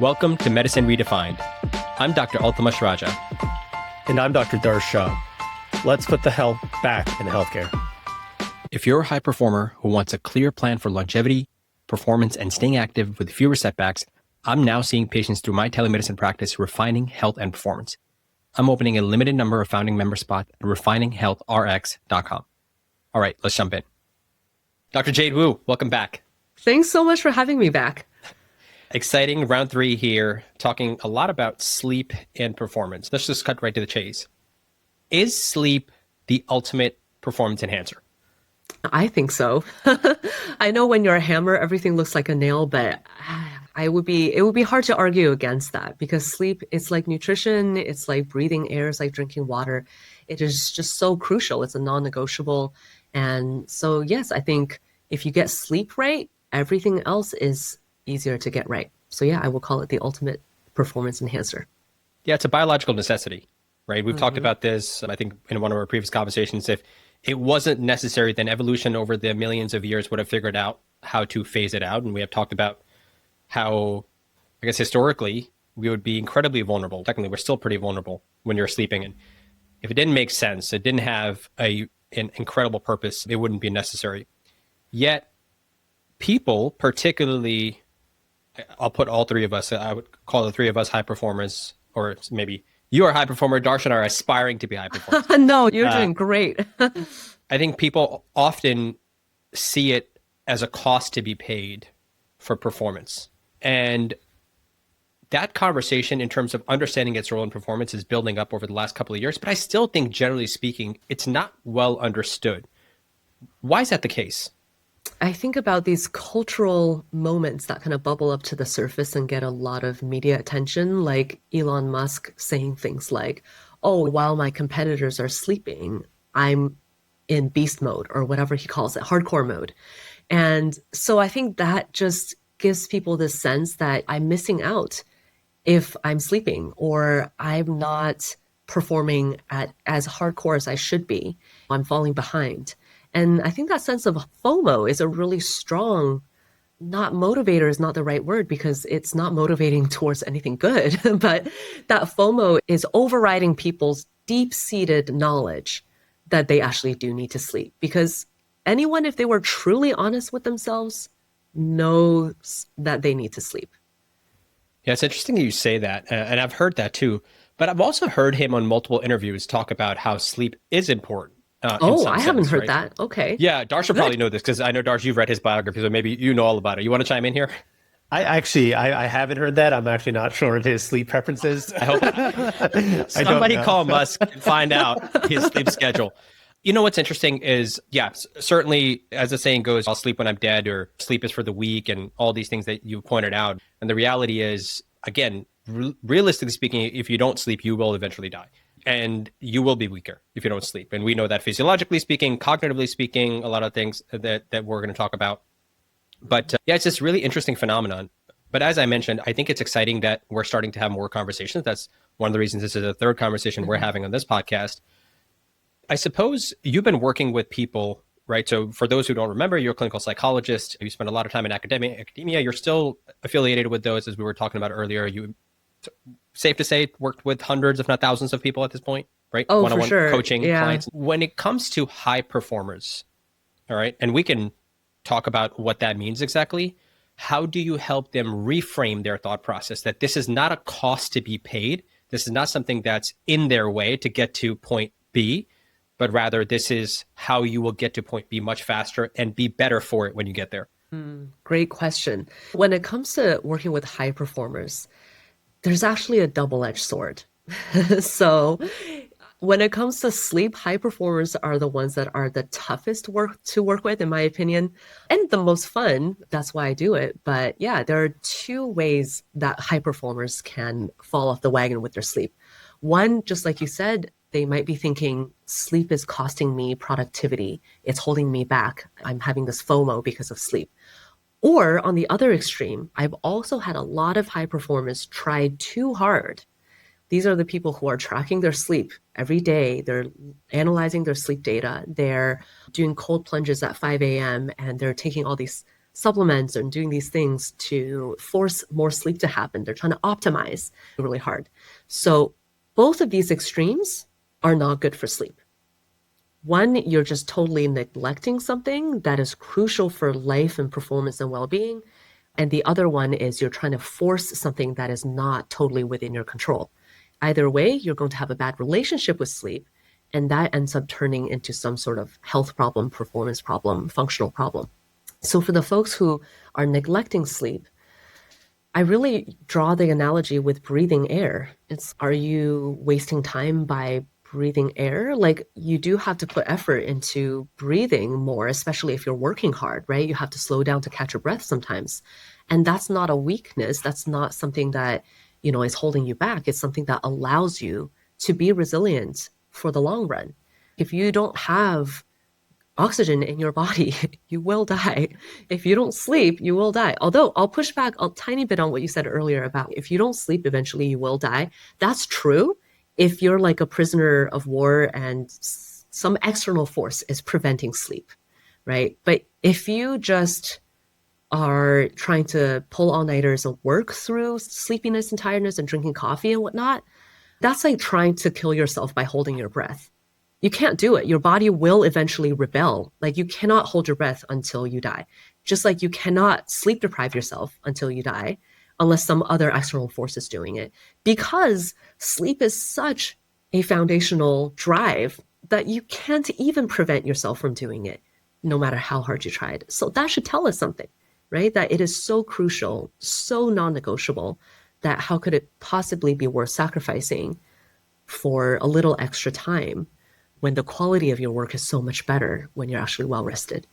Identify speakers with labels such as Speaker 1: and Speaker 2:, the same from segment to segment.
Speaker 1: Welcome to Medicine Redefined. I'm Dr. Altamash Raja.
Speaker 2: And I'm Dr. Darsh Shah. Let's put the health back in healthcare.
Speaker 1: If you're a high performer who wants a clear plan for longevity, performance, and staying active with fewer setbacks, I'm now seeing patients through my telemedicine practice refining health and performance. I'm opening a limited number of founding member spots at refininghealthrx.com. All right, let's jump in. Dr. Jade Wu, welcome back.
Speaker 3: Thanks so much for having me back.
Speaker 1: Exciting round 3 here, talking a lot about sleep and performance. Let's just cut right to the chase. Is sleep the ultimate performance enhancer?
Speaker 3: I think so. I know when you're a hammer, everything looks like a nail, but it would be hard to argue against that because sleep, it's like nutrition, it's like breathing air, it's like drinking water. It is just so crucial. It's a non-negotiable. And so, yes, I think if you get sleep right, everything else is easier to get right. So yeah, I will call it the ultimate performance enhancer.
Speaker 1: Yeah, it's a biological necessity, right? We've talked about this, I think, in one of our previous conversations. If it wasn't necessary, then evolution over the millions of years would have figured out how to phase it out. And we have talked about how, I guess, historically, we would be incredibly vulnerable. Technically, we're still pretty vulnerable when you're sleeping. And if it didn't make sense, it didn't have an incredible purpose, it wouldn't be necessary. Yet, people, particularly, I'll put all three of us, I would call the three of us high performers, or maybe you are a high performer, Darsh and I are aspiring to be high performers.
Speaker 3: No, you're doing great.
Speaker 1: I think people often see it as a cost to be paid for performance. And that conversation in terms of understanding its role in performance is building up over the last couple of years. But I still think, generally speaking, it's not well understood. Why is that the case?
Speaker 3: I think about these cultural moments that kind of bubble up to the surface and get a lot of media attention, like Elon Musk saying things like, oh, while my competitors are sleeping, I'm in beast mode, or whatever he calls it, hardcore mode. And so I think that just gives people this sense that I'm missing out if I'm sleeping, or I'm not performing at as hardcore as I should be. I'm falling behind. And I think that sense of FOMO is a really strong, not motivator is not the right word because it's not motivating towards anything good, but that FOMO is overriding people's deep-seated knowledge that they actually do need to sleep. Because anyone, if they were truly honest with themselves, knows that they need to sleep.
Speaker 1: Yeah, it's interesting that you say that. And I've heard that too. But I've also heard him on multiple interviews talk about how sleep is important.
Speaker 3: I haven't heard that. Okay.
Speaker 1: Yeah, Darsh will probably know this because I know, Darsh, you've read his biography, so maybe you know all about it. You want to chime in here?
Speaker 2: I haven't heard that. I'm actually not sure what his sleep preferences.
Speaker 1: I hope somebody call Musk and find out his sleep schedule. You know what's interesting is, yeah, certainly, as the saying goes, I'll sleep when I'm dead, or sleep is for the weak, and all these things that you pointed out. And the reality is, again, realistically speaking, if you don't sleep, you will eventually die. And you will be weaker if you don't sleep. And we know that physiologically speaking, cognitively speaking, a lot of things that we're going to talk about. But yeah, it's this really interesting phenomenon. But as I mentioned, I think it's exciting that we're starting to have more conversations. That's one of the reasons this is the third conversation we're having on this podcast. I suppose you've been working with people, right? So for those who don't remember, you're a clinical psychologist. You spend a lot of time in academia. You're still affiliated with those, as we were talking about earlier. Safe to say, worked with hundreds, if not thousands of people at this point, right?
Speaker 3: Oh,
Speaker 1: One-on-one
Speaker 3: for sure.
Speaker 1: coaching clients. When it comes to high performers, all right, and we can talk about what that means exactly, how do you help them reframe their thought process that this is not a cost to be paid? This is not something that's in their way to get to point B, but rather this is how you will get to point B much faster and be better for it when you get there?
Speaker 3: Great question. When it comes to working with high performers, there's actually a double-edged sword. So when it comes to sleep, high performers are the ones that are the toughest to work with, in my opinion, and the most fun. That's why I do it. But yeah, there are two ways that high performers can fall off the wagon with their sleep. One, just like you said, they might be thinking sleep is costing me productivity. It's holding me back. I'm having this FOMO because of sleep. Or on the other extreme, I've also had a lot of high performers try too hard. These are the people who are tracking their sleep every day. They're analyzing their sleep data. They're doing cold plunges at 5 a.m. and they're taking all these supplements and doing these things to force more sleep to happen. They're trying to optimize really hard. So both of these extremes are not good for sleep. One, you're just totally neglecting something that is crucial for life and performance and well-being. And the other one is you're trying to force something that is not totally within your control. Either way, you're going to have a bad relationship with sleep, and that ends up turning into some sort of health problem, performance problem, functional problem. So for the folks who are neglecting sleep, I really draw the analogy with breathing air. Are you wasting time by breathing air? Like, you do have to put effort into breathing more, especially if you're working hard, right? You have to slow down to catch your breath sometimes. And that's not a weakness. That's not something that, is holding you back. It's something that allows you to be resilient for the long run. If you don't have oxygen in your body, you will die. If you don't sleep, you will die. Although I'll push back a tiny bit on what you said earlier about if you don't sleep, eventually you will die. That's true if you're like a prisoner of war and some external force is preventing sleep, right? But if you just are trying to pull all-nighters and work through sleepiness and tiredness and drinking coffee and whatnot, that's like trying to kill yourself by holding your breath. You can't do it. Your body will eventually rebel. Like, you cannot hold your breath until you die. Just like you cannot sleep deprive yourself until you die unless some other external force is doing it. Because sleep is such a foundational drive that you can't even prevent yourself from doing it, no matter how hard you tried. So that should tell us something, right? That it is so crucial, so non-negotiable, that how could it possibly be worth sacrificing for a little extra time when the quality of your work is so much better when you're actually well rested?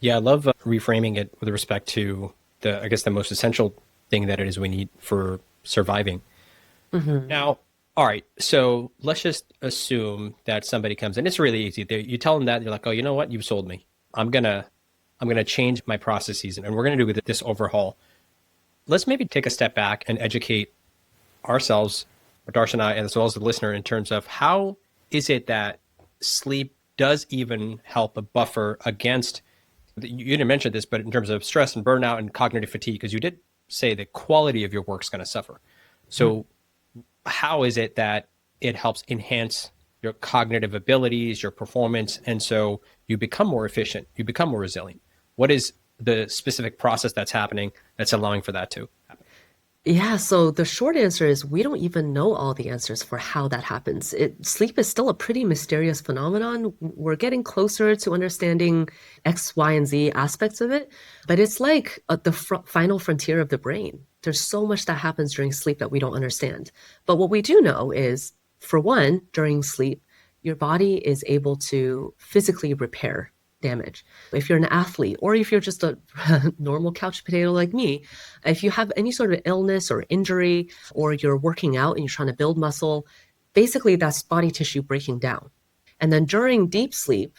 Speaker 1: Yeah, I love reframing it with respect to the most essential thing that it is we need for surviving. Mm-hmm. Now, all right, so let's just assume that somebody comes in. It's really easy. You tell them that, you're like, oh, you know what? You've sold me. I'm gonna change my processes, and we're gonna do this overhaul. Let's maybe take a step back and educate ourselves, Darsh and I, as well as the listener, in terms of how is it that sleep does even help a buffer against, you didn't mention this, but in terms of stress and burnout and cognitive fatigue, because you did say the quality of your work is going to suffer. So how is it that it helps enhance your cognitive abilities, your performance, and so you become more efficient, you become more resilient? What is the specific process that's happening that's allowing for that to happen?
Speaker 3: Yeah, so the short answer is we don't even know all the answers for how that happens. Sleep is still a pretty mysterious phenomenon. We're getting closer to understanding X, Y, and Z aspects of it, but it's like the final frontier of the brain. There's so much that happens during sleep that we don't understand. But what we do know is, for one, during sleep, your body is able to physically repair damage. If you're an athlete, or if you're just a normal couch potato like me, if you have any sort of illness or injury, or you're working out and you're trying to build muscle, basically that's body tissue breaking down. And then during deep sleep,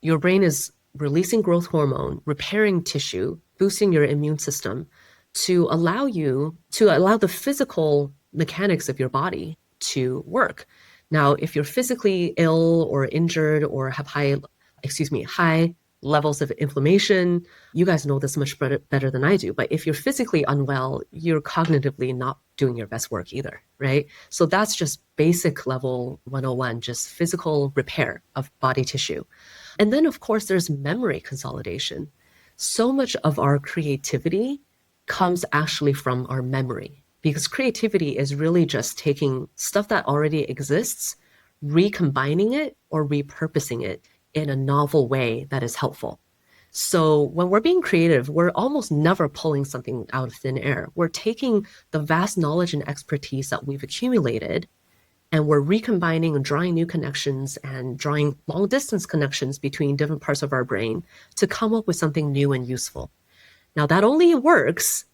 Speaker 3: your brain is releasing growth hormone, repairing tissue, boosting your immune system to allow the physical mechanics of your body to work. Now, if you're physically ill or injured or have high levels of inflammation, you guys know this much better than I do. But if you're physically unwell, you're cognitively not doing your best work either, right? So that's just basic level 101, just physical repair of body tissue. And then, of course, there's memory consolidation. So much of our creativity comes actually from our memory, because creativity is really just taking stuff that already exists, recombining it or repurposing it in a novel way that is helpful. So when we're being creative, we're almost never pulling something out of thin air. We're taking the vast knowledge and expertise that we've accumulated, and we're recombining and drawing new connections and drawing long distance connections between different parts of our brain to come up with something new and useful. Now, that only works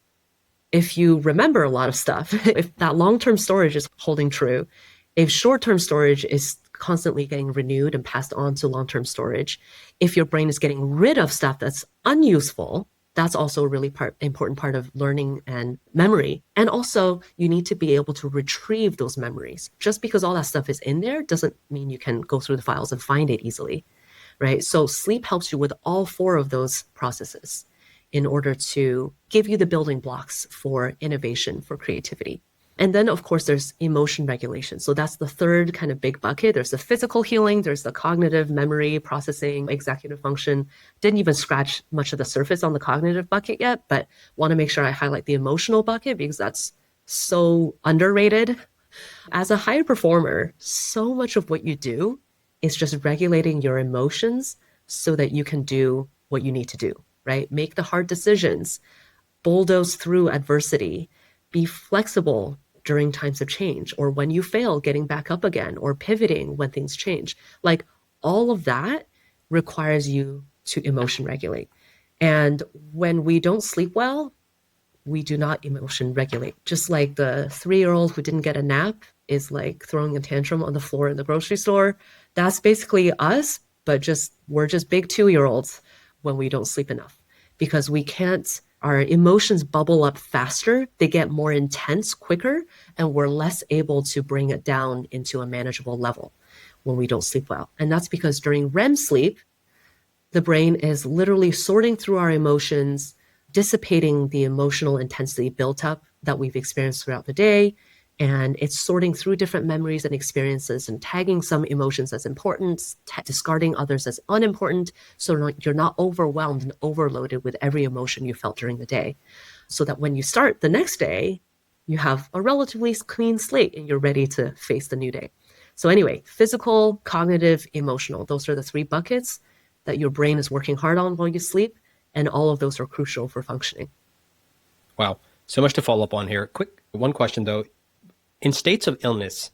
Speaker 3: if you remember a lot of stuff, if that long-term storage is holding true, if short-term storage is constantly getting renewed and passed on to long-term storage, if your brain is getting rid of stuff that's unuseful, that's also a really important part of learning and memory. And also, you need to be able to retrieve those memories. Just because all that stuff is in there doesn't mean you can go through the files and find it easily, right? So sleep helps you with all four of those processes. in order to give you the building blocks for innovation, for creativity. And then, of course, there's emotion regulation. So that's the third kind of big bucket. There's the physical healing, there's the cognitive memory, processing, executive function. Didn't even scratch much of the surface on the cognitive bucket yet, but want to make sure I highlight the emotional bucket because that's so underrated. As a high performer, so much of what you do is just regulating your emotions so that you can do what you need to do, right? Make the hard decisions, bulldoze through adversity, be flexible during times of change, or when you fail, getting back up again, or pivoting when things change. Like all of that requires you to emotion regulate. And when we don't sleep well, we do not emotion regulate. Just like the 3-year-old who didn't get a nap is like throwing a tantrum on the floor in the grocery store. That's basically us, but we're just big 2-year-olds when we don't sleep enough because our emotions bubble up faster, they get more intense quicker, and we're less able to bring it down into a manageable level when we don't sleep well. And that's because during REM sleep, the brain is literally sorting through our emotions, dissipating the emotional intensity built up that we've experienced throughout the day. And it's sorting through different memories and experiences and tagging some emotions as important, discarding others as unimportant. So you're not overwhelmed and overloaded with every emotion you felt during the day. So that when you start the next day, you have a relatively clean slate and you're ready to face the new day. So anyway, physical, cognitive, emotional, those are the 3 buckets that your brain is working hard on while you sleep. And all of those are crucial for functioning.
Speaker 1: Wow. So much to follow up on here. Quick, one question though. In states of illness,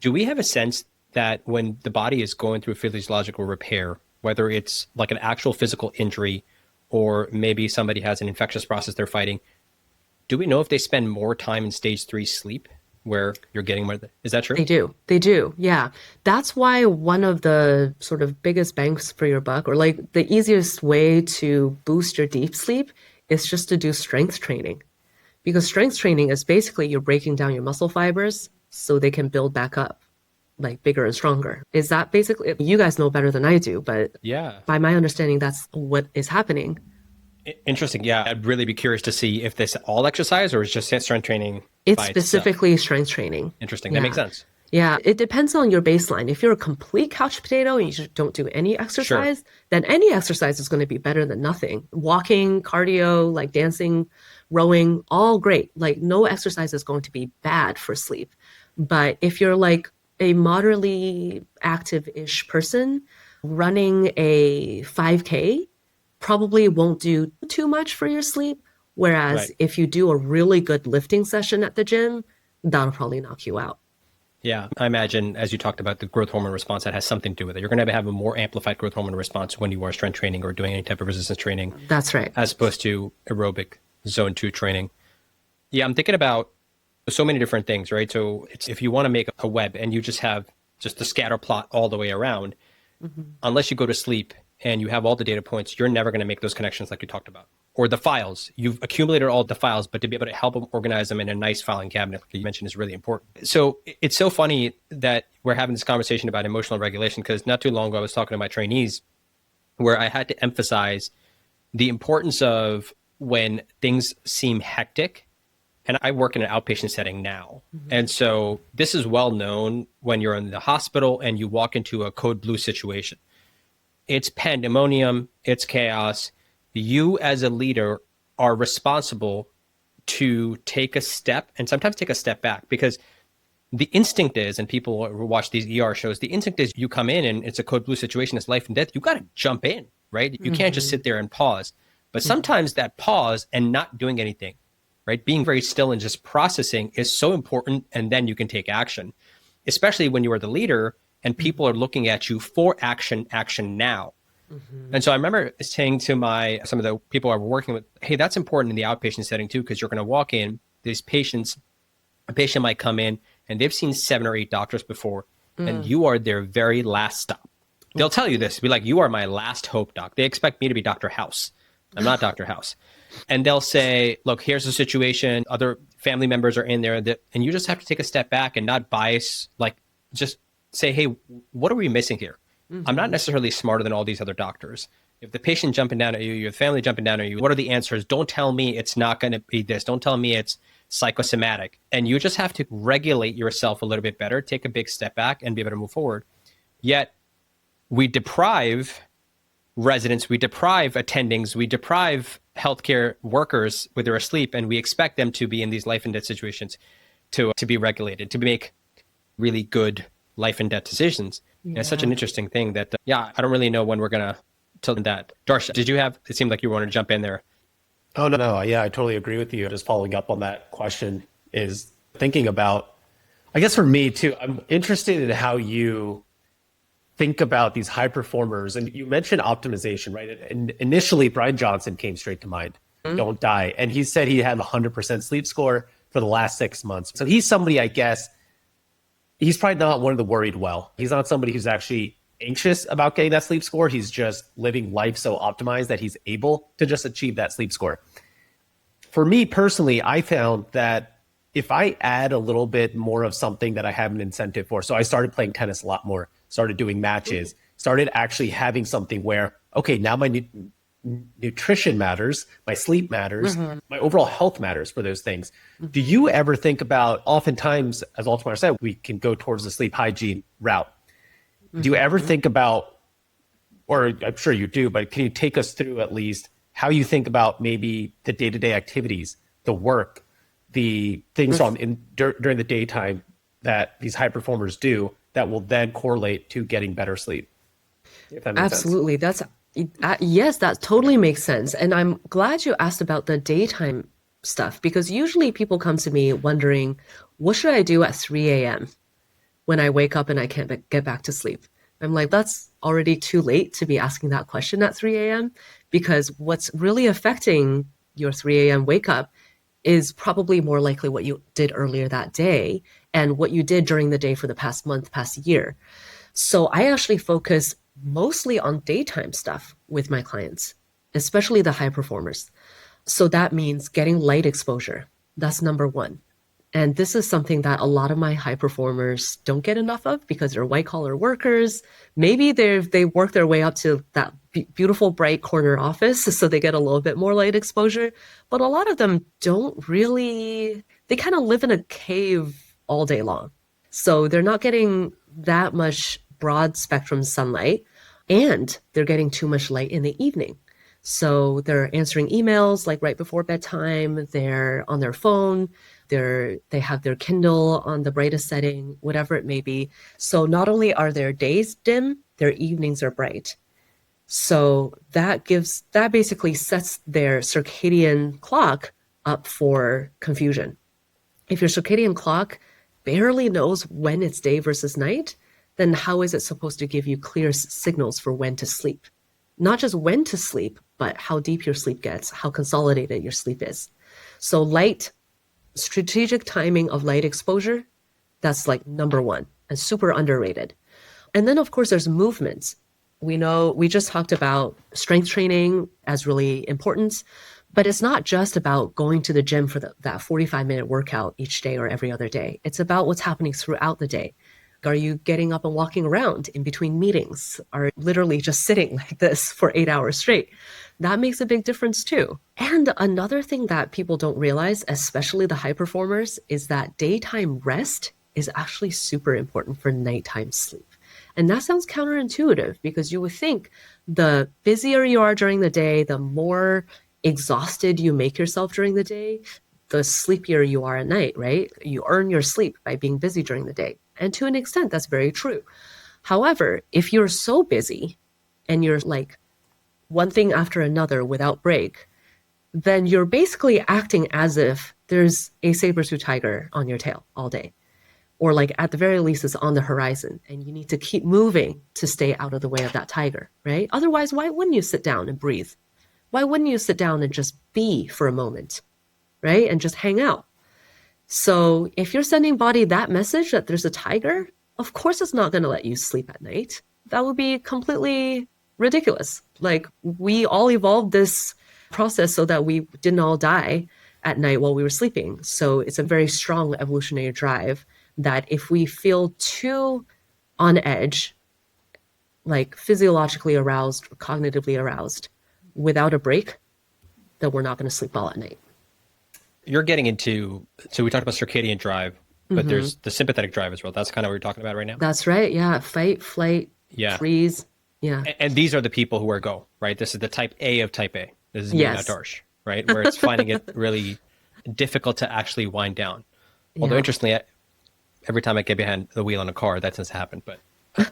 Speaker 1: do we have a sense that when the body is going through physiological repair, whether it's like an actual physical injury or maybe somebody has an infectious process they're fighting, do we know if they spend more time in stage 3 sleep where you're getting more? Is that true?
Speaker 3: They do. Yeah. That's why one of the sort of biggest bangs for your buck, or like the easiest way to boost your deep sleep is just to do strength training. Because strength training is basically you're breaking down your muscle fibers so they can build back up like bigger and stronger. Is that basically, you guys know better than I do, but yeah, by my understanding, that's what is happening.
Speaker 1: Interesting. Yeah. I'd really be curious to see if this all exercise or is just strength training.
Speaker 3: It's specifically strength training.
Speaker 1: Interesting. That makes sense.
Speaker 3: Yeah, it depends on your baseline. If you're a complete couch potato and you just don't do any exercise, then any exercise is going to be better than nothing. Walking, cardio, like dancing, rowing, all great. Like no exercise is going to be bad for sleep. But if you're like a moderately active-ish person, running a 5K probably won't do too much for your sleep. Whereas if you do a really good lifting session at the gym, that'll probably knock you out.
Speaker 1: Yeah, I imagine, as you talked about the growth hormone response, that has something to do with it. You're going to have a more amplified growth hormone response when you are strength training or doing any type of resistance training.
Speaker 3: That's right.
Speaker 1: As opposed to aerobic zone 2 training. Yeah, I'm thinking about so many different things, right? So if you want to make a web and you just have just the scatter plot all the way around, unless you go to sleep and you have all the data points, you're never going to make those connections like you talked about. Or the files. You've accumulated all the files, but to be able to help them organize them in a nice filing cabinet, like you mentioned, is really important. So it's so funny that we're having this conversation about emotional regulation, because not too long ago, I was talking to my trainees where I had to emphasize the importance of when things seem hectic. And I work in an outpatient setting now. And so this is well known when you're in the hospital and you walk into a code blue situation. It's pandemonium, it's chaos. You as a leader are responsible to take a step and sometimes take a step back, because the instinct is, and people who watch these ER shows, the instinct is you come in and it's a code blue situation, it's life and death. You got to jump in, right? You can't just sit there and pause. But sometimes that pause and not doing anything, right? Being very still and just processing is so important. And then you can take action, especially when you are the leader and people are looking at you for action now. And so I remember saying to some of the people I were working with, hey, that's important in the outpatient setting too, because you're going to walk in, a patient might come in and they've seen 7 or 8 doctors before, and you are their very last stop. They'll tell you this, be like, you are my last hope, doc. They expect me to be Dr. House. I'm not Dr. House. And they'll say, look, here's the situation. Other family members are in there, and you just have to take a step back and not bias, like just say, hey, what are we missing here? I'm not necessarily smarter than all these other doctors. If the patient jumping down at you, your family jumping down at you, what are the answers? Don't tell me it's not going to be this. Don't tell me it's psychosomatic. And you just have to regulate yourself a little bit better, take a big step back and be able to move forward. Yet we deprive residents, we deprive attendings, we deprive healthcare workers when they're asleep, and we expect them to be in these life and death situations to be regulated, to make really good life and death decisions. Yeah. And it's such an interesting thing that, I don't really know when we're going to tell that. Darsh, it seemed like you wanted to jump in there.
Speaker 2: Oh, no. Yeah, I totally agree with you. Just following up on that question is thinking about, I guess for me too, I'm interested in how you think about these high performers. And you mentioned optimization, right? And initially, Brian Johnson came straight to mind. Don't die. And he said he had a 100% sleep score for the last 6 months. So he's somebody, I guess, he's probably not one of the worried well. He's not somebody who's actually anxious about getting that sleep score. He's just living life so optimized that he's able to just achieve that sleep score. For me personally, I found that if I add a little bit more of something that I have an incentive for, so I started playing tennis a lot more, started doing matches, started actually having something where, okay, now my nutrition matters, my sleep matters, my overall health matters for those things. Do you ever think about, oftentimes, as Altamar said, we can go towards the sleep hygiene route. Do you ever think about, or I'm sure you do, but can you take us through at least how you think about maybe the day-to-day activities, the work, the things during the daytime that these high performers do that will then correlate to getting better sleep? If that makes
Speaker 3: Absolutely. Sense. Yes, that totally makes sense. And I'm glad you asked about the daytime stuff, because usually people come to me wondering, what should I do at 3 a.m. when I wake up and I can't get back to sleep? I'm like, that's already too late to be asking that question at 3 a.m. because what's really affecting your 3 a.m. wake up is probably more likely what you did earlier that day and what you did during the day for the past month, past year. So I actually focus mostly on daytime stuff with my clients, especially the high performers. So that means getting light exposure. That's number one. And this is something that a lot of my high performers don't get enough of because they're white collar workers. Maybe they work their way up to that beautiful bright corner office, so they get a little bit more light exposure. But a lot of them don't really, they kind of live in a cave all day long. So they're not getting that much broad spectrum sunlight, and they're getting too much light in the evening. So they're answering emails like right before bedtime, they're on their phone, they have their Kindle on the brightest setting, whatever it may be. So not only are their days dim, their evenings are bright. So that basically sets their circadian clock up for confusion. If your circadian clock barely knows when it's day versus night, then how is it supposed to give you clear signals for when to sleep? Not just when to sleep, but how deep your sleep gets, how consolidated your sleep is. So strategic timing of light exposure, that's like number one and super underrated. And then of course there's movements. We just talked about strength training as really important, but it's not just about going to the gym for that 45-minute workout each day or every other day. It's about what's happening throughout the day. Are you getting up and walking around in between meetings? Are you literally just sitting like this for 8 hours straight? That makes a big difference too. And another thing that people don't realize, especially the high performers, is that daytime rest is actually super important for nighttime sleep. And that sounds counterintuitive because you would think the busier you are during the day, the more exhausted you make yourself during the day, the sleepier you are at night, right? You earn your sleep by being busy during the day. And to an extent, that's very true. However, if you're so busy and you're like one thing after another without break, then you're basically acting as if there's a saber-tooth tiger on your tail all day. Or like at the very least, it's on the horizon and you need to keep moving to stay out of the way of that tiger, right? Otherwise, why wouldn't you sit down and breathe? Why wouldn't you sit down and just be for a moment, right? And just hang out. So if you're sending body that message that there's a tiger, of course it's not going to let you sleep at night. That would be completely ridiculous. Like we all evolved this process so that we didn't all die at night while we were sleeping. So it's a very strong evolutionary drive that if we feel too on edge like physiologically aroused, cognitively aroused without a break, then we're not going to sleep well at night.
Speaker 1: You're getting into, so we talked about circadian drive, but there's the sympathetic drive as well. That's kind of what we're talking about right now.
Speaker 3: That's right. Yeah. Fight, flight, freeze. Yeah.
Speaker 1: And these are the people who are go, right? This is the type A of type A. This is me, not Darsh, right? Where it's finding it really difficult to actually wind down. Although interestingly, every time I get behind the wheel in a car, that tends to happen, but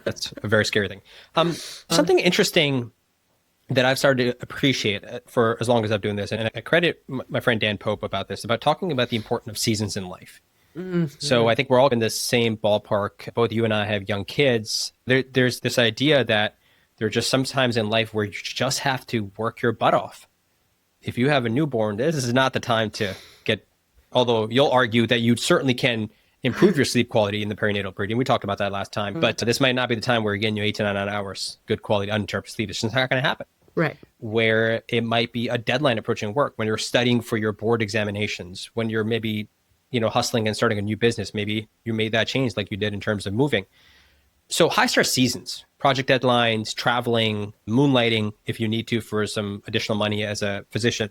Speaker 1: that's a very scary thing. Something interesting that I've started to appreciate for as long as I've been doing this, and I credit my friend Dan Pope about this, about talking about the importance of seasons in life. So I think we're all in the same ballpark. Both you and I have young kids. There's this idea that there are just some times in life where you just have to work your butt off. If you have a newborn, this is not the time to get, although you'll argue that you certainly can improve your sleep quality in the perinatal period. And we talked about that last time, but this might not be the time where you're getting your 8 to 9 hours, good quality, uninterrupted sleep. It's just not going to happen.
Speaker 3: Right.
Speaker 1: Where it might be a deadline approaching work, when you're studying for your board examinations, when you're maybe, hustling and starting a new business, maybe you made that change like you did in terms of moving. So high stress seasons, project deadlines, traveling, moonlighting, if you need to for some additional money as a physician.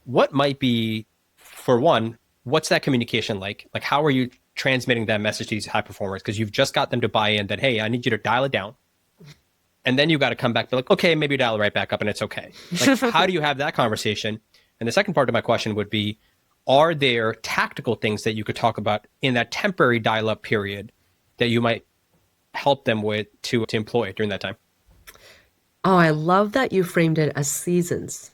Speaker 1: What might be, for one, what's that communication like? Like, how are you transmitting that message to these high performers? Because you've just got them to buy in that, hey, I need you to dial it down. And then you got to come back and be like, okay, maybe dial it right back up and it's okay. Like, how do you have that conversation? And the second part of my question would be, are there tactical things that you could talk about in that temporary dial-up period that you might help them with to employ during that time?
Speaker 3: Oh, I love that you framed it as seasons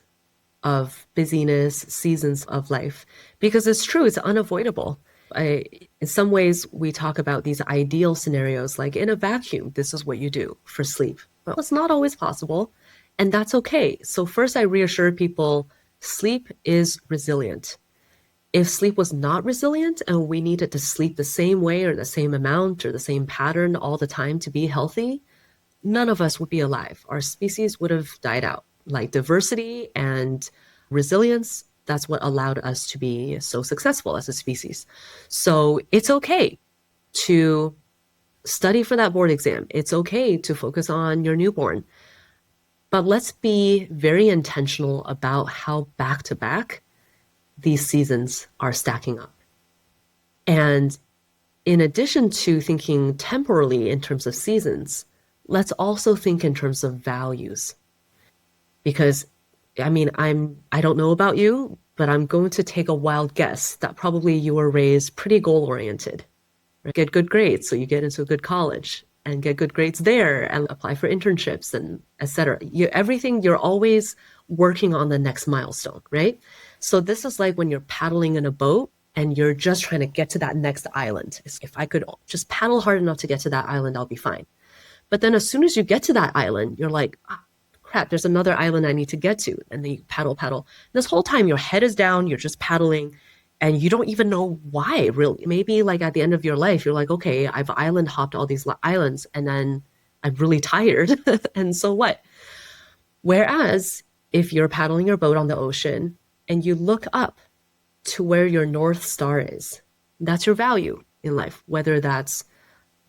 Speaker 3: of busyness, seasons of life, because it's true, it's unavoidable. In some ways, we talk about these ideal scenarios, like in a vacuum, this is what you do for sleep. But it's not always possible, and that's okay. So first, I reassure people, sleep is resilient. If sleep was not resilient and we needed to sleep the same way or the same amount or the same pattern all the time to be healthy, none of us would be alive. Our species would have died out. Like diversity and resilience, that's what allowed us to be so successful as a species. So it's okay to study for that board exam. It's okay to focus on your newborn. But let's be very intentional about how back to back these seasons are stacking up. And in addition to thinking temporally in terms of seasons, let's also think in terms of values. Because, I don't know about you, but I'm going to take a wild guess that probably you were raised pretty goal-oriented. Right? Get good grades so you get into a good college, and get good grades there and apply for internships and et cetera. You're always working on the next milestone, right? So this is like when you're paddling in a boat and you're just trying to get to that next island. If I could just paddle hard enough to get to that island, I'll be fine. But then as soon as you get to that island, you're like, crap, there's another island I need to get to. And then you paddle. This whole time your head is down, you're just paddling, and you don't even know why, really. Maybe like at the end of your life, you're like, okay, I've island hopped all these islands and then I'm really tired. And so what? Whereas if you're paddling your boat on the ocean and you look up to where your North Star is, that's your value in life, whether that's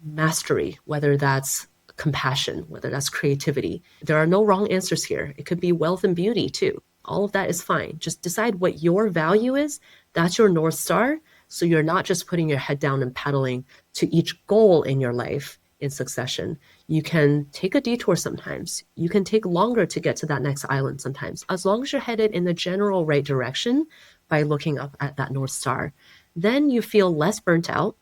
Speaker 3: mastery, whether that's compassion, whether that's creativity. There are no wrong answers here. It could be wealth and beauty too. All of that is fine. Just decide what your value is. That's your North Star. So you're not just putting your head down and paddling to each goal in your life in succession. You can take a detour sometimes. You can take longer to get to that next island sometimes. As long as you're headed in the general right direction by looking up at that North Star, then you feel less burnt out.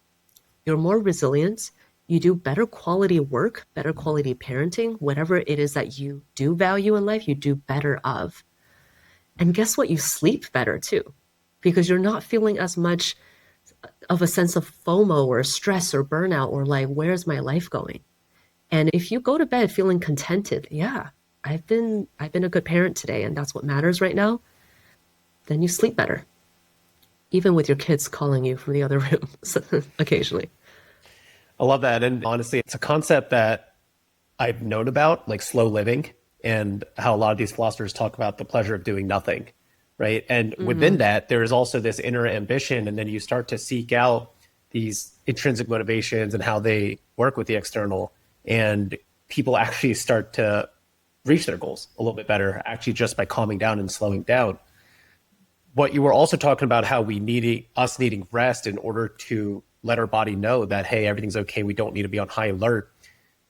Speaker 3: You're more resilient. You do better quality work, better quality parenting, whatever it is that you do value in life, you do better of. And guess what? You sleep better too, because you're not feeling as much of a sense of FOMO or stress or burnout or like, where's my life going? And if you go to bed feeling contented, yeah, I've been a good parent today and that's what matters right now, then you sleep better, even with your kids calling you from the other room occasionally.
Speaker 2: I love that. And honestly, it's a concept that I've known about, like slow living, and how a lot of these philosophers talk about the pleasure of doing nothing, right? And within that, there is also this inner ambition. And then you start to seek out these intrinsic motivations and how they work with the external, and people actually start to reach their goals a little bit better, actually just by calming down and slowing down. What you were also talking about, how we needing rest in order to let our body know that, hey, everything's okay. We don't need to be on high alert.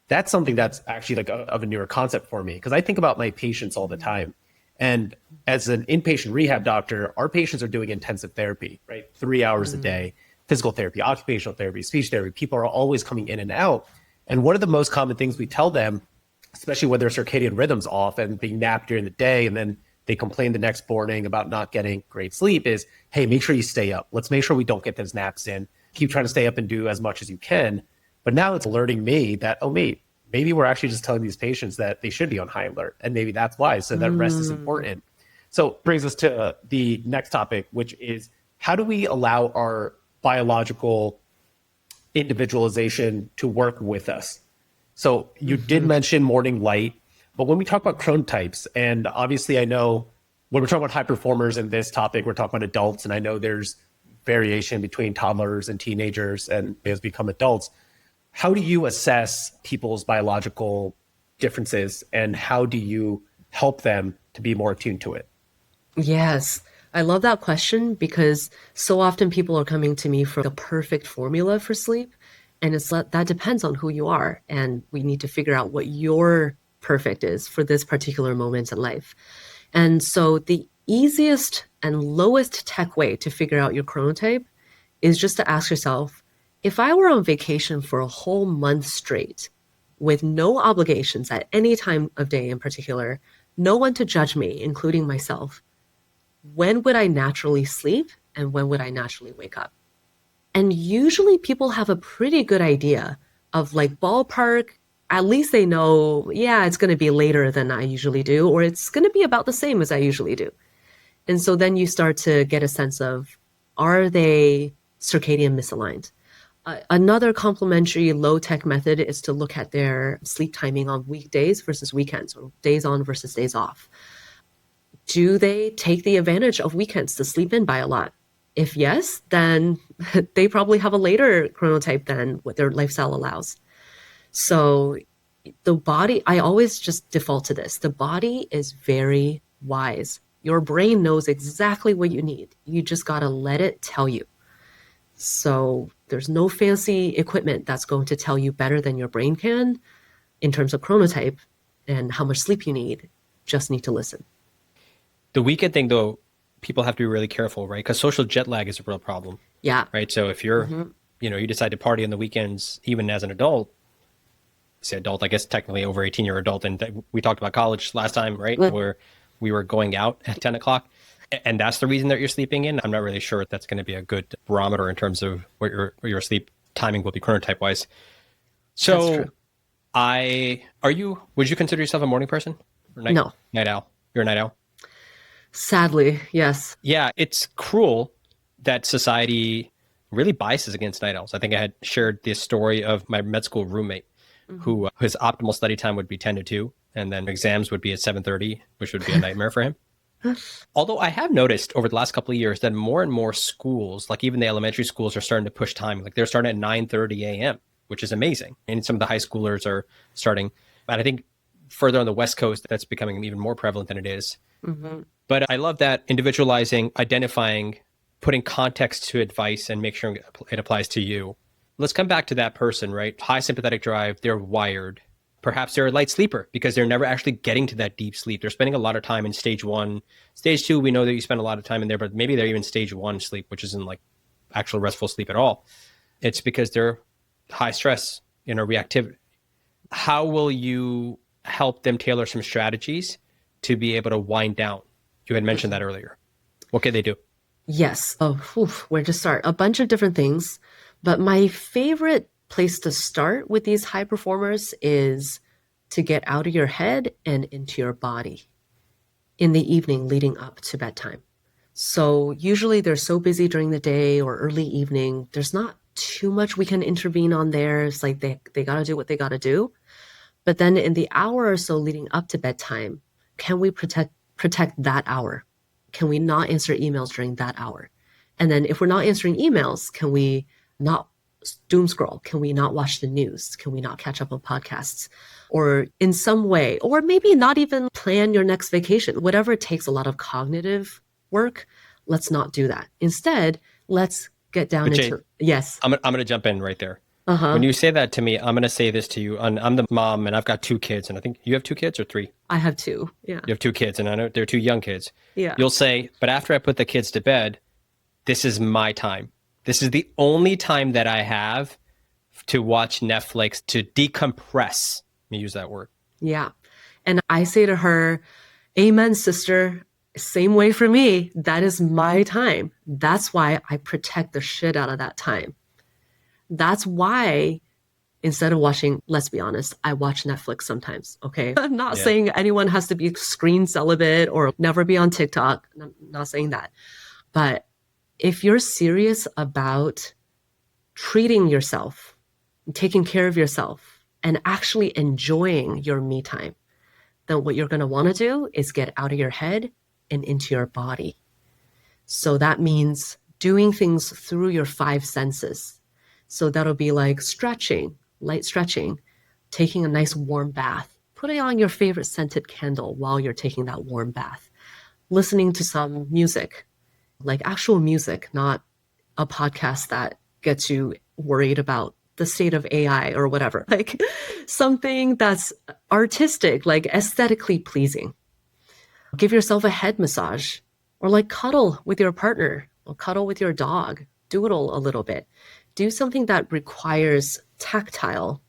Speaker 2: That's something that's actually like of a newer concept for me, because I think about my patients all the time. And as an inpatient rehab doctor, our patients are doing intensive therapy, right? 3 hours a day, physical therapy, occupational therapy, speech therapy. People are always coming in and out. And one of the most common things we tell them, especially when their circadian rhythm's off and being napped during the day, and then they complain the next morning about not getting great sleep, is, hey, make sure you stay up. Let's make sure we don't get those naps in. Keep trying to stay up and do as much as you can. But now it's alerting me that, oh, maybe we're actually just telling these patients that they should be on high alert. And maybe that's why. So that rest is important. So brings us to the next topic, which is, how do we allow our biological individualization to work with us? So you did mention morning light, but when we talk about chronotypes, and obviously I know when we're talking about high performers in this topic, we're talking about adults, and I know there's variation between toddlers and teenagers and as become adults. How do you assess people's biological differences, and how do you help them to be more attuned to it?
Speaker 3: Yes, I love that question, because so often people are coming to me for the perfect formula for sleep. And that depends on who you are. And we need to figure out what your perfect is for this particular moment in life. And so the easiest and lowest tech way to figure out your chronotype is just to ask yourself, if I were on vacation for a whole month straight with no obligations at any time of day in particular, no one to judge me, including myself, when would I naturally sleep and when would I naturally wake up? And usually people have a pretty good idea of like ballpark. At least they know, yeah, it's going to be later than I usually do, or it's going to be about the same as I usually do. And so then you start to get a sense of, are they circadian misaligned? Another complementary low-tech method is to look at their sleep timing on weekdays versus weekends, or days on versus days off. Do they take the advantage of weekends to sleep in by a lot? If yes, then they probably have a later chronotype than what their lifestyle allows. So the body, I always just default to this. The body is very wise. Your brain knows exactly what you need. You just got to let it tell you. So there's no fancy equipment that's going to tell you better than your brain can in terms of chronotype and how much sleep you need. Just need to listen.
Speaker 1: The weekend thing, though, people have to be really careful, right? Because social jet lag is a real problem.
Speaker 3: Yeah.
Speaker 1: Right. So if you're, you decide to party on the weekends, even as an adult, say adult, I guess technically over 18-year adult. And we talked about college last time, right? Where we were going out at 10 o'clock. And that's the reason that you're sleeping in. I'm not really sure if that's going to be a good barometer in terms of what your sleep timing will be chronotype wise. So would you consider yourself a morning person? Or
Speaker 3: No.
Speaker 1: Night owl? You're a night owl?
Speaker 3: Sadly, yes.
Speaker 1: Yeah, it's cruel that society really biases against night owls. I think I had shared this story of my med school roommate who his optimal study time would be 10 to 2, and then exams would be at 7:30, which would be a nightmare for him. Although I have noticed over the last couple of years that more and more schools, like even the elementary schools, are starting to push time. Like they're starting at 9:30 a.m., which is amazing. And some of the high schoolers are starting. And I think further on the West Coast, that's becoming even more prevalent than it is. But I love that individualizing, identifying, putting context to advice and make sure it applies to you. Let's come back to that person, right? High sympathetic drive, they're wired. Perhaps they're a light sleeper because they're never actually getting to that deep sleep. They're spending a lot of time in stage 1. Stage 2, we know that you spend a lot of time in there, but maybe they're even stage 1 sleep, which isn't like actual restful sleep at all. It's because they're high stress, reactivity. How will you help them tailor some strategies to be able to wind down? You had mentioned that earlier. What can they do?
Speaker 3: Yes. Where to start? A bunch of different things. But my favorite place to start with these high performers is to get out of your head and into your body in the evening leading up to bedtime. So usually they're so busy during the day or early evening, there's not too much we can intervene on there. It's like they got to do what they got to do. But then in the hour or so leading up to bedtime, can we protect that hour? Can we not answer emails during that hour? And then if we're not answering emails, can we not doom scroll? Can we not watch the news? Can we not catch up on podcasts? Or in some way, or maybe not even plan your next vacation, whatever it takes a lot of cognitive work, let's not do that. Instead, let's get down
Speaker 1: But
Speaker 3: into,
Speaker 1: Jade,
Speaker 3: yes.
Speaker 1: I'm going to jump in right there.
Speaker 3: Uh-huh.
Speaker 1: When you say that to me, I'm going to say this to you. I'm the mom and I've got 2 kids. And I think you have 2 kids or 3?
Speaker 3: I have 2. Yeah.
Speaker 1: You have 2 kids and I know they're 2 young kids.
Speaker 3: Yeah.
Speaker 1: You'll say, but after I put the kids to bed, this is my time. This is the only time that I have to watch Netflix, to decompress. Let me use that word.
Speaker 3: Yeah. And I say to her, amen, sister. Same way for me. That is my time. That's why I protect the shit out of that time. That's why instead of watching, let's be honest, I watch Netflix sometimes. Okay. I'm not saying anyone has to be screen celibate or never be on TikTok. I'm not saying that. But if you're serious about treating yourself, taking care of yourself, and actually enjoying your me time, then what you're going to want to do is get out of your head and into your body. So that means doing things through your 5 senses. So that'll be like stretching, light stretching, taking a nice warm bath, putting on your favorite scented candle while you're taking that warm bath, listening to some music, like actual music, not a podcast that gets you worried about the state of AI or whatever, like something that's artistic, like aesthetically pleasing. Give yourself a head massage or like cuddle with your partner or cuddle with your dog, doodle a little bit. Do something that requires tactile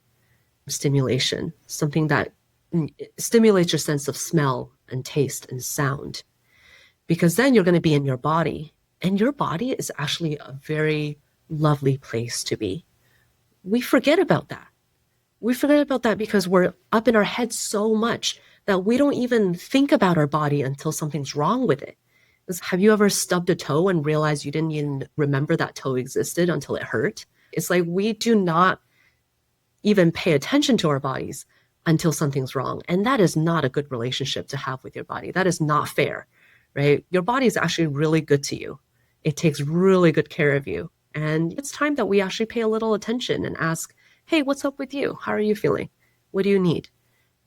Speaker 3: stimulation, something that stimulates your sense of smell and taste and sound, because then you're going to be in your body, and your body is actually a very lovely place to be. We forget about that. We forget about that because we're up in our head so much that we don't even think about our body until something's wrong with it. Have you ever stubbed a toe and realized you didn't even remember that toe existed until it hurt? It's like we do not even pay attention to our bodies until something's wrong. And that is not a good relationship to have with your body. That is not fair, right? Your body is actually really good to you. It takes really good care of you. And it's time that we actually pay a little attention and ask, hey, what's up with you? How are you feeling? What do you need?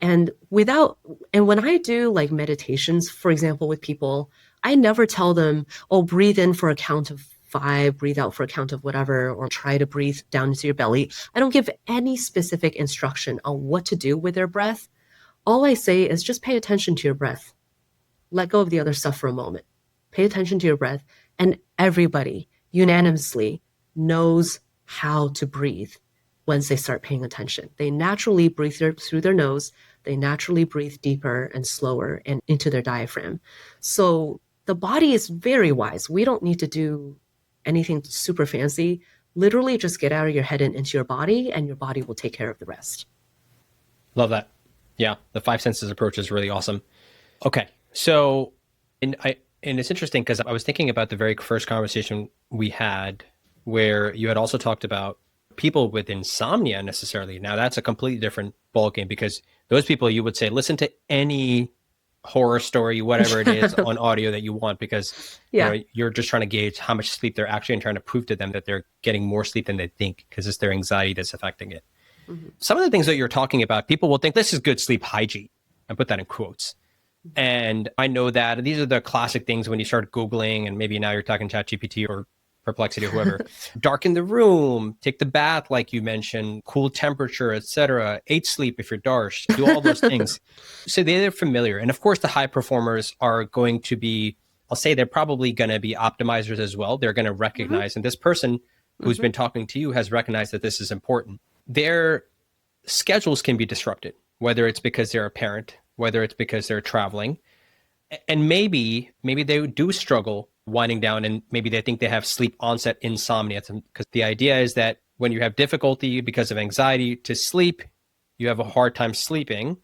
Speaker 3: And when I do like meditations, for example, with people, I never tell them, oh, breathe in for a count of 5, breathe out for a count of whatever, or try to breathe down into your belly. I don't give any specific instruction on what to do with their breath. All I say is just pay attention to your breath. Let go of the other stuff for a moment. Pay attention to your breath. And everybody unanimously knows how to breathe once they start paying attention. They naturally breathe through their nose. They naturally breathe deeper and slower and into their diaphragm. So the body is very wise. We don't need to do anything super fancy. Literally just get out of your head and into your body, and your body will take care of the rest.
Speaker 1: Love that. Yeah, the 5 senses approach is really awesome. Okay, so and it's interesting because I was thinking about the very first conversation we had where you had also talked about people with insomnia necessarily. Now that's a completely different ballgame because those people you would say, listen to any horror story, whatever it is on audio that you want, because you're just trying to gauge how much sleep they're actually and trying to prove to them that they're getting more sleep than they think because it's their anxiety that's affecting it. Mm-hmm. Some of the things that you're talking about, people will think this is good sleep hygiene. I put that in quotes. Mm-hmm. And I know that these are the classic things when you start Googling, and maybe now you're talking ChatGPT or Perplexity or whoever. Darken the room, take the bath like you mentioned, cool temperature, etc. 8 sleep if you're Darsh, do all those things. So they're familiar. And of course, the high performers are going to be, I'll say they're probably going to be optimizers as well. They're going to recognize, and this person who's been talking to you has recognized that this is important. Their schedules can be disrupted, whether it's because they're a parent, whether it's because they're traveling. And maybe they do struggle winding down, and maybe they think they have sleep onset insomnia, because the idea is that when you have difficulty because of anxiety to sleep, you have a hard time sleeping,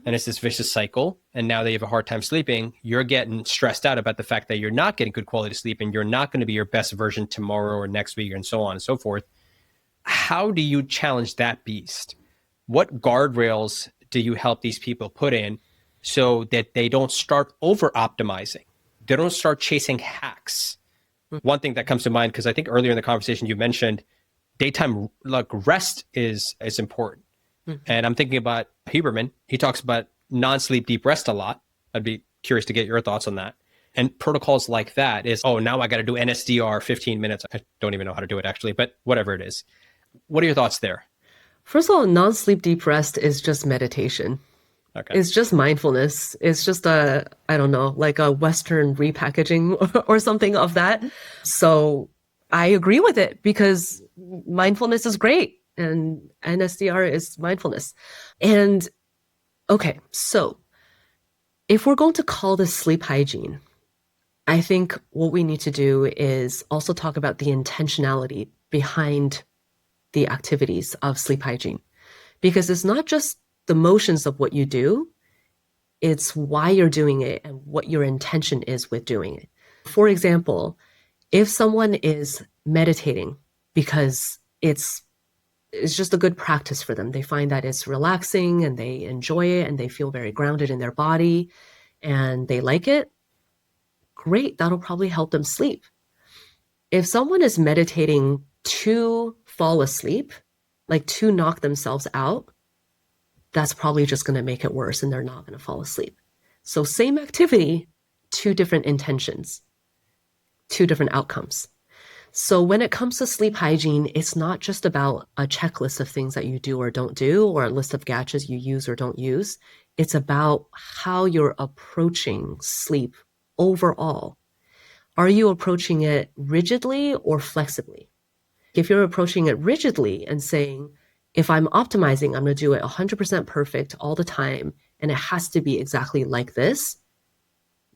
Speaker 1: and it's this vicious cycle. And now that you have a hard time sleeping, you're getting stressed out about the fact that you're not getting good quality sleep and you're not going to be your best version tomorrow or next week and so on and so forth. How do you challenge that beast? What guardrails do you help these people put in so that they don't start over optimizing? They don't start chasing hacks. One thing that comes to mind, because I think earlier in the conversation you mentioned daytime like rest is important. And I'm thinking about Huberman. He talks about non-sleep deep rest a lot. I'd be curious to get your thoughts on that. And protocols like that is, oh, now I got to do NSDR 15 minutes. I don't even know how to do it actually, but whatever it is. What are your thoughts there?
Speaker 3: First of all, non-sleep deep rest is just meditation.
Speaker 1: Okay.
Speaker 3: It's just mindfulness. It's just I don't know, like a Western repackaging or something of that. So I agree with it because mindfulness is great and NSDR is mindfulness. And okay, so if we're going to call this sleep hygiene, I think what we need to do is also talk about the intentionality behind the activities of sleep hygiene, because it's not just the motions of what you do, it's why you're doing it and what your intention is with doing it. For example, if someone is meditating because it's just a good practice for them, they find that it's relaxing and they enjoy it and they feel very grounded in their body and they like it, great, that'll probably help them sleep. If someone is meditating to fall asleep, like to knock themselves out, that's probably just going to make it worse and they're not going to fall asleep. So same activity, two different intentions, two different outcomes. So when it comes to sleep hygiene, it's not just about a checklist of things that you do or don't do, or a list of gadgets you use or don't use. It's about how you're approaching sleep overall. Are you approaching it rigidly or flexibly? If you're approaching it rigidly and saying, if I'm optimizing, I'm going to do it 100% perfect all the time, and it has to be exactly like this,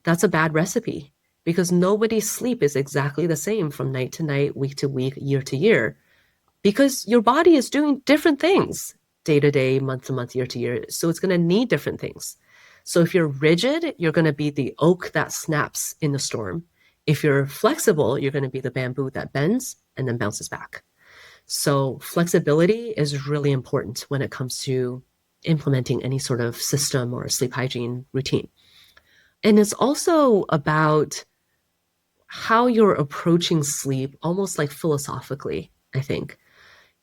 Speaker 3: that's a bad recipe because nobody's sleep is exactly the same from night to night, week to week, year to year, because your body is doing different things day to day, month to month, year to year. So it's going to need different things. So if you're rigid, you're going to be the oak that snaps in the storm. If you're flexible, you're going to be the bamboo that bends and then bounces back. So flexibility is really important when it comes to implementing any sort of system or sleep hygiene routine. And it's also about how you're approaching sleep, almost like philosophically, I think.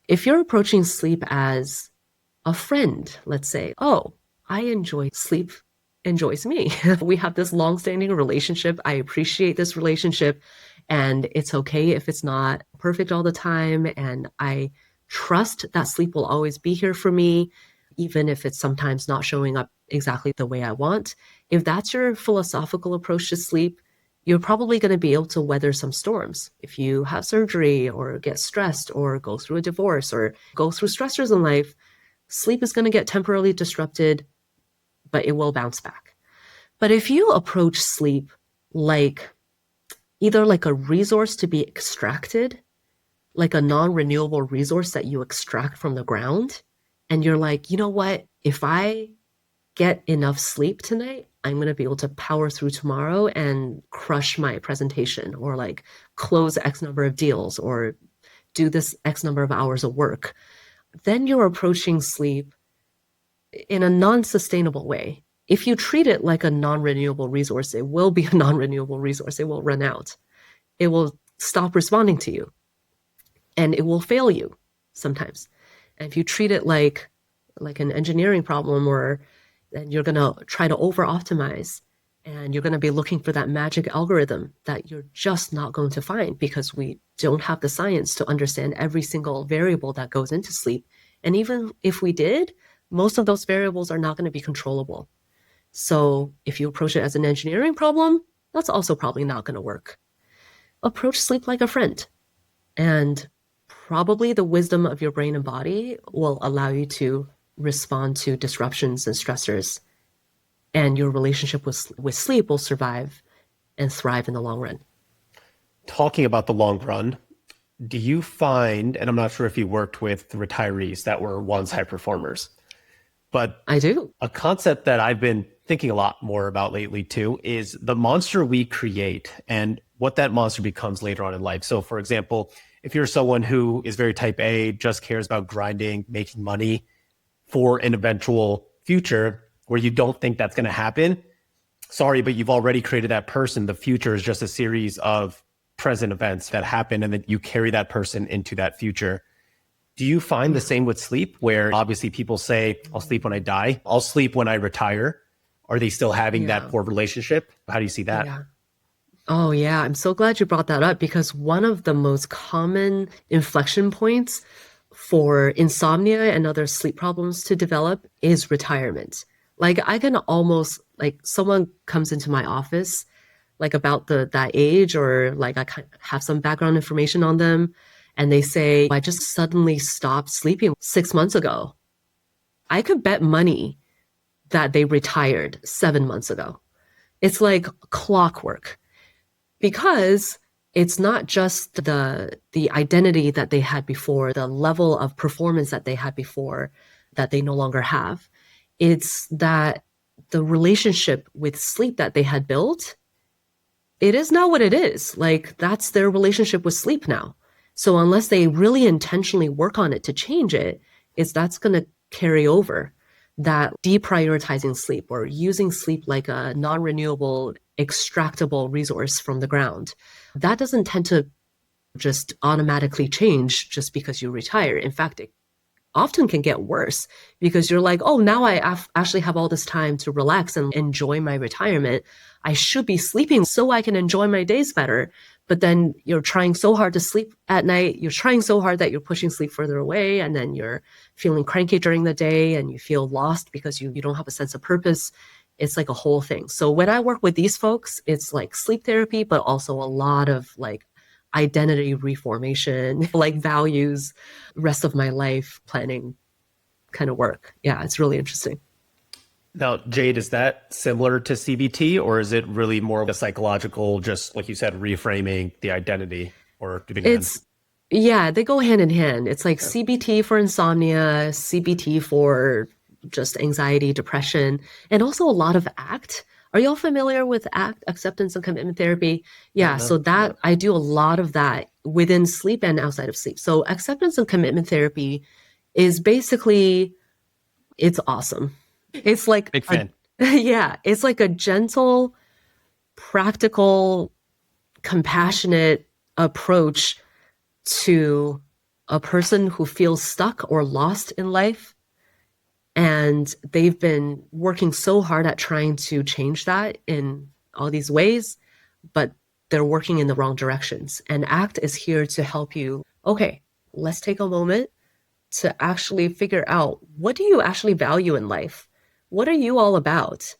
Speaker 3: If you're approaching sleep as a friend, let's say, oh, I enjoy sleep enjoys me. We have this long-standing relationship. I appreciate this relationship. And it's okay if it's not perfect all the time. And I trust that sleep will always be here for me, even if it's sometimes not showing up exactly the way I want. If that's your philosophical approach to sleep, you're probably going to be able to weather some storms. If you have surgery or get stressed or go through a divorce or go through stressors in life, sleep is going to get temporarily disrupted, but it will bounce back. But if you approach sleep like either like a resource to be extracted, like a non-renewable resource that you extract from the ground, and you're like, you know what, if I get enough sleep tonight, I'm going to be able to power through tomorrow and crush my presentation or like close X number of deals or do this X number of hours of work, then you're approaching sleep in a non-sustainable way. If you treat it like a non-renewable resource, it will be a non-renewable resource. It will run out. It will stop responding to you. And it will fail you sometimes. And if you treat it like an engineering problem, or then you're going to try to over-optimize, and you're going to be looking for that magic algorithm that you're just not going to find because we don't have the science to understand every single variable that goes into sleep. And even if we did, most of those variables are not going to be controllable. So if you approach it as an engineering problem, that's also probably not going to work. Approach sleep like a friend. And probably the wisdom of your brain and body will allow you to respond to disruptions and stressors. And your relationship with sleep will survive and thrive in the long run.
Speaker 2: Talking about the long run, do you find, and I'm not sure if you worked with retirees that were once high performers, but
Speaker 3: I do.
Speaker 2: A concept that I've been thinking a lot more about lately too is the monster we create and what that monster becomes later on in life. So for example, if you're someone who is very type A, just cares about grinding, making money for an eventual future where you don't think that's going to happen, sorry, but you've already created that person. The future is just a series of present events that happen and that you carry that person into that future. Do you find the same with sleep, where obviously people say, I'll sleep when I die, I'll sleep when I retire? Are they still having that poor relationship? How do you see that?
Speaker 3: Yeah. Oh, yeah. I'm so glad you brought that up because one of the most common inflection points for insomnia and other sleep problems to develop is retirement. Like I can almost like someone comes into my office like about that age or like I kind of have some background information on them and they say, I just suddenly stopped sleeping 6 months ago. I could bet money that they retired 7 months ago. It's like clockwork because it's not just the identity that they had before, the level of performance that they had before that they no longer have. It's that the relationship with sleep that they had built, it is now what it is. Like that's their relationship with sleep now. So unless they really intentionally work on it to change it, that's going to carry over. That deprioritizing sleep or using sleep like a non-renewable, extractable resource from the ground, that doesn't tend to just automatically change just because you retire. In fact, it often can get worse because you're like, oh, now I actually have all this time to relax and enjoy my retirement. I should be sleeping so I can enjoy my days better. But then you're trying so hard to sleep at night. You're trying so hard that you're pushing sleep further away. And then you're feeling cranky during the day and you feel lost because you don't have a sense of purpose. It's like a whole thing. So when I work with these folks, it's like sleep therapy, but also a lot of like identity reformation, like values, rest of my life planning kind of work. Yeah, it's really interesting.
Speaker 2: Now, Jade, is that similar to CBT or is it really more of a psychological, just like you said, reframing the identity or doing
Speaker 3: Yeah, they go hand in hand. It's like CBT for insomnia, CBT for just anxiety, depression, and also a lot of ACT. Are you all familiar with ACT, acceptance and commitment therapy? Yeah, so that I do a lot of that within sleep and outside of sleep. So acceptance and commitment therapy is basically, it's awesome. It's like
Speaker 1: big fan.
Speaker 3: Yeah, it's like a gentle, practical, compassionate approach to a person who feels stuck or lost in life. And they've been working so hard at trying to change that in all these ways, but they're working in the wrong directions. And ACT is here to help you. Okay, let's take a moment to actually figure out, what do you actually value in life? What are you all about?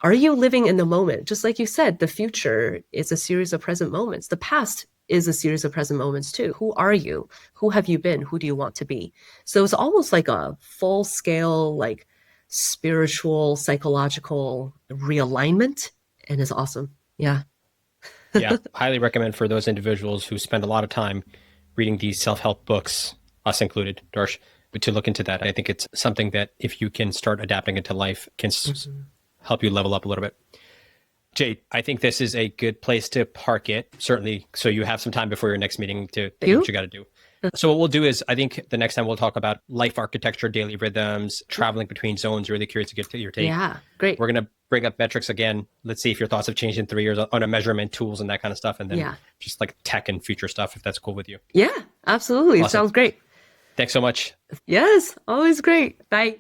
Speaker 3: Are you living in the moment? Just like you said, the future is a series of present moments. The past is a series of present moments too. Who are you? Who have you been? Who do you want to be? So it's almost like a full scale, like spiritual, psychological realignment, and it's awesome. Yeah.
Speaker 1: Yeah. Highly recommend for those individuals who spend a lot of time reading these self-help books, us included, Darsh, to look into that. I think it's something that if you can start adapting it to life, can help you level up a little bit. Jade, I think this is a good place to park it, certainly, so you have some time before your next meeting to do what you got to do. So what we'll do is, I think the next time we'll talk about life architecture, daily rhythms, traveling between zones. Really curious to get to your take.
Speaker 3: Yeah, great.
Speaker 1: We're going to bring up metrics again. Let's see if your thoughts have changed in 3 years on a measurement, tools, and that kind of stuff. And then just like tech and future stuff, if that's cool with you.
Speaker 3: Yeah, absolutely. Awesome. Sounds great.
Speaker 1: Thanks so much.
Speaker 3: Yes, always great. Bye.